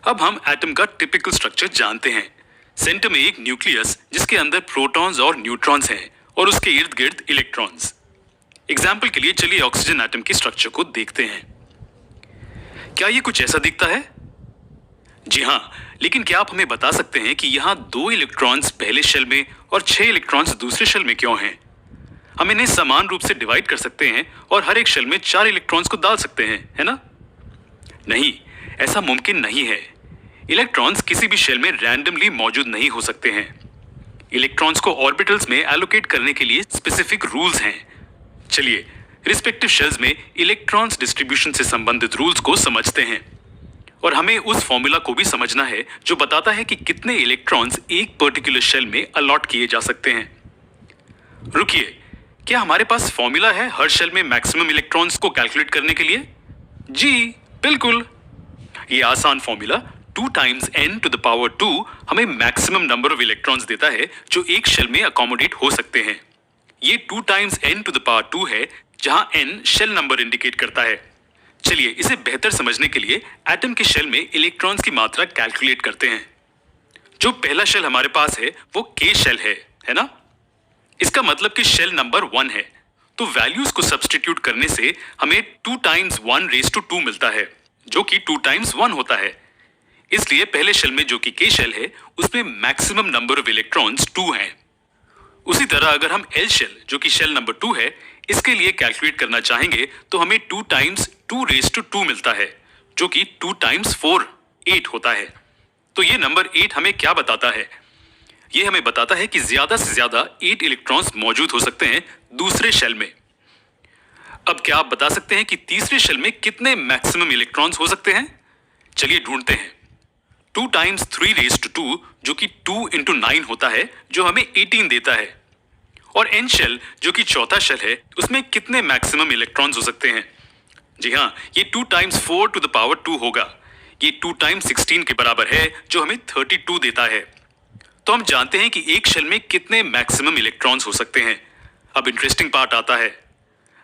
अब हम एटम का टिपिकल स्ट्रक्चर जानते हैं। सेंटर में एक न्यूक्लियस जिसके अंदर प्रोटॉन्स और न्यूट्रॉन्स हैं और उसके इर्द गिर्द इलेक्ट्रॉन्स। एग्जाम्पल के लिए चलिए ऑक्सीजन एटम के स्ट्रक्चर को देखते हैं। क्या ये कुछ ऐसा दिखता है? जी हाँ, लेकिन क्या आप हमें बता सकते हैं कि यहाँ 2 इलेक्ट्रॉन्स पहले शेल में और 6 इलेक्ट्रॉन्स दूसरे शेल में क्यों हैं? हम इन्हें समान रूप से डिवाइड कर सकते हैं और हर एक शेल में 4 इलेक्ट्रॉन्स को डाल सकते हैं, है ना? नहीं, ऐसा मुमकिन नहीं है। इलेक्ट्रॉन्स किसी भी शेल में रैंडमली मौजूद नहीं हो सकते हैं। इलेक्ट्रॉन्स को ऑर्बिटल्स में एलोकेट करने के लिए स्पेसिफिक रूल्स हैं। चलिए रिस्पेक्टिव शेल्स में इलेक्ट्रॉन्स डिस्ट्रीब्यूशन से संबंधित रूल्स को समझते हैं और हमें उस फॉर्मूला को भी समझना है जो बताता है कि कितने इलेक्ट्रॉन्स एक पर्टिकुलर शेल में अलॉट किए जा सकते हैं। रुकिए, क्या हमारे पास फॉर्मूला है हर शेल में मैक्सिमम इलेक्ट्रॉन्स को कैलकुलेट करने के लिए? जी बिल्कुल। ये आसान formula 2 times n to the power 2 हमें मैक्सिमम नंबर ऑफ इलेक्ट्रॉन्स देता है जो एक शेल में अकोमोडेट हो सकते हैं। ये 2 times n to the power 2 है जहां n शेल नंबर इंडिकेट करता है। चलिए इसे बेहतर समझने के लिए एटम के शेल में इलेक्ट्रॉन्स की मात्रा कैलकुलेट करते हैं। जो पहला शेल हमारे पास है वो K शेल है ना? इसका मतलब कि शेल नंबर 1 है, तो वैल्यूज को सब्स्टिट्यूट करने से हमें 2 टाइम्स 1 रेज टू 2 मिलता है जो कि 2 टाइम्स 1 होता है। इसलिए पहले शेल में जो कि K शेल है उसमें मैक्सिमम नंबर ऑफ इलेक्ट्रॉन्स 2 हैं। उसी तरह अगर हम L शेल जो कि शेल नंबर 2 है इसके लिए कैलकुलेट करना चाहेंगे तो हमें 2 टाइम्स 2 रेज टू 2 मिलता है जो कि 2 टाइम्स 4 8 होता है। तो ये नंबर 8 हमें क्या बताता है? ये हमें बताता है कि ज्यादा से ज्यादा 8 इलेक्ट्रॉन्स मौजूद हो सकते हैं दूसरे शेल में। अब क्या आप बता सकते हैं कि तीसरे शेल में कितने मैक्सिमम इलेक्ट्रॉन्स हो सकते हैं? चलिए ढूंढते हैं। 2 टाइम्स 3 रेज टू 2 जो कि 2 इंटू 9 होता है जो हमें 18 देता है। और N शेल जो कि चौथा शेल है उसमें कितने मैक्सिमम इलेक्ट्रॉन्स हो सकते हैं? जी हाँ, ये 2 टाइम्स 4 टू द पावर 2 होगा। ये 2 टाइम्स 16 के बराबर है जो हमें 32 देता है। तो हम जानते हैं कि एक शेल में कितने मैक्सिमम इलेक्ट्रॉन्स हो सकते हैं। अब इंटरेस्टिंग पार्ट आता है।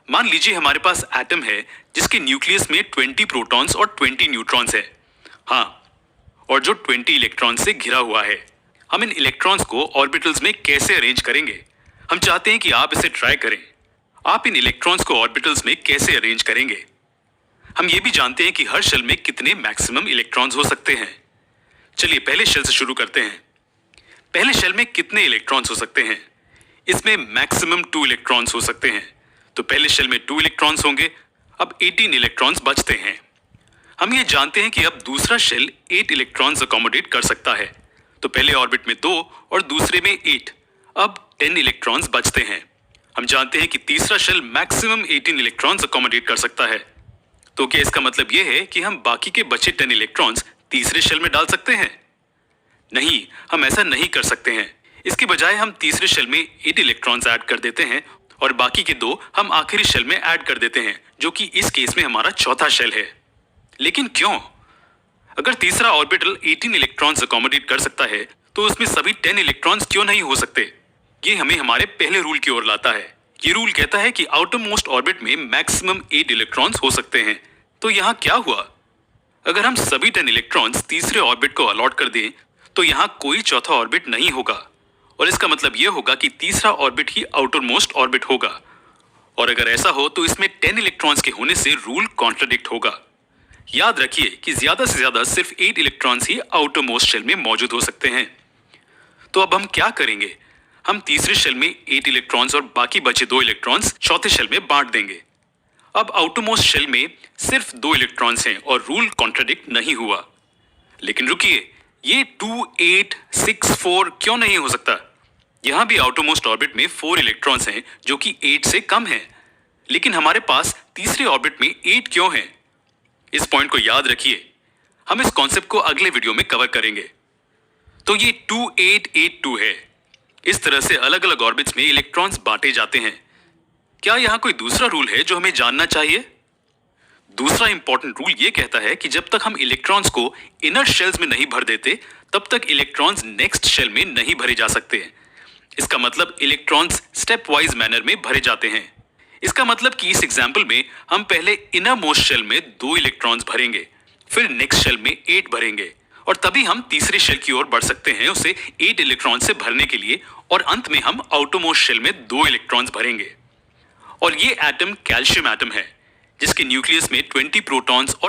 मान लीजिए हमारे पास एटम है जिसके न्यूक्लियस में 20 प्रोटॉन्स और 20 न्यूट्रॉन्स है। हाँ, और जो 20 इलेक्ट्रॉन्स से घिरा हुआ है। हम इन इलेक्ट्रॉन्स को ऑर्बिटल्स में कैसे अरेंज करेंगे? हम चाहते हैं कि आप इसे ट्राई करें। आप इन इलेक्ट्रॉन्स को ऑर्बिटल्स में कैसे अरेंज करेंगे? हम ये भी जानते हैं कि हर शेल में कितने मैक्सिमम इलेक्ट्रॉन्स हो सकते हैं। चलिए पहले शेल से शुरू करते हैं। पहले शेल में कितने इलेक्ट्रॉन्स हो सकते हैं? इसमें मैक्सिमम 2 इलेक्ट्रॉन्स हो सकते हैं। तो पहले शेल में 2 इलेक्ट्रॉन्स होंगे। अब 18 इलेक्ट्रॉन्स बचते हैं। हम ये जानते हैं कि अब दूसरा शेल 8 इलेक्ट्रॉन्स अकोमोडेट कर सकता है। तो पहले ऑर्बिट में 2 और दूसरे में 8। अब 10 इलेक्ट्रॉन्स बचते हैं। हम जानते हैं कि तीसरा शेल मैक्सिमम 18 इलेक्ट्रॉन्स अकोमोडेट कर सकता है। तो क्या इसका मतलब यह है कि हम बाकी के बचे 10 इलेक्ट्रॉन्स तीसरे शेल में डाल सकते हैं? नहीं, हम ऐसा नहीं कर सकते हैं। इसके बजाय हम तीसरे शेल में 8 इलेक्ट्रॉन्स ऐड कर देते हैं और बाकी के 2 हम आखिरी शेल में ऐड कर देते हैं जो कि इस केस में हमारा चौथा शेल है। लेकिन क्यों? अगर तीसरा ऑर्बिटल 18 इलेक्ट्रॉन्स अकोमोडेट कर सकता है तो उसमें सभी 10 इलेक्ट्रॉन्स क्यों नहीं हो सकते? ये हमें हमारे पहले रूल की ओर लाता है। ये रूल कहता है कि आउटर मोस्ट ऑर्बिट में मैक्सिमम 8 इलेक्ट्रॉन्स हो सकते हैं। तो यहाँ क्या हुआ? अगर हम सभी 10 इलेक्ट्रॉन्स तीसरे ऑर्बिट को अलॉट कर दें तो यहाँ कोई चौथा ऑर्बिट नहीं होगा और इसका मतलब यह होगा कि तीसरा ऑर्बिट ही आउटर मोस्ट ऑर्बिट होगा। और अगर ऐसा हो तो इसमें 10 इलेक्ट्रॉन्स के होने से रूल कॉन्ट्राडिक्ट होगा। याद रखिए कि ज्यादा से ज्यादा सिर्फ 8 इलेक्ट्रॉन्स ही आउटर मोस्ट शेल में मौजूद हो सकते हैं। तो अब हम क्या करेंगे? हम तीसरे शेल में 8 इलेक्ट्रॉन्स और बाकी बचे 2 इलेक्ट्रॉन्स चौथे शेल में बांट देंगे। अब आउटर मोस्ट शेल में सिर्फ 2 इलेक्ट्रॉन्स हैं और रूल कॉन्ट्राडिक्ट नहीं हुआ। लेकिन रुकिए, ये 2 8 6 4 क्यों नहीं हो सकता? यहां भी आउटर मोस्ट ऑर्बिट में 4 इलेक्ट्रॉन्स हैं जो कि 8 से कम है। लेकिन हमारे पास तीसरे ऑर्बिट में 8 क्यों है? इस पॉइंट को याद रखिए। हम इस कॉन्सेप्ट को अगले वीडियो में कवर करेंगे। तो ये 2 8 8 2 है। इस तरह से अलग अलग ऑर्बिट्स में इलेक्ट्रॉन्स बांटे जाते हैं। क्या यहां कोई दूसरा रूल है जो हमें जानना चाहिए? दूसरा इंपॉर्टेंट रूल यह कहता है कि जब तक हम इलेक्ट्रॉन्स को इनर शेल्स में नहीं भर देते तब तक इलेक्ट्रॉन्स नेक्स्ट शेल में नहीं भरे जा सकते। इसका मतलब इलेक्ट्रॉन्स स्टेप वाइज मैनर में भरे जाते हैं। इसका मतलब कि इस एग्जाम्पल में हम पहले इनर मोस्ट शेल में 2 इलेक्ट्रॉन्स भरेंगे, फिर नेक्स्ट शेल में 8 भरेंगे और तभी हम तीसरे शेल की ओर बढ़ सकते हैं उसे 8 इलेक्ट्रॉन से भरने के लिए, और अंत में हम आउटरमोस्ट शेल में 2 इलेक्ट्रॉन्स भरेंगे। और ये एटम कैल्शियम एटम है जिसके न्यूक्लियस में 20 प्रोटॉन्स और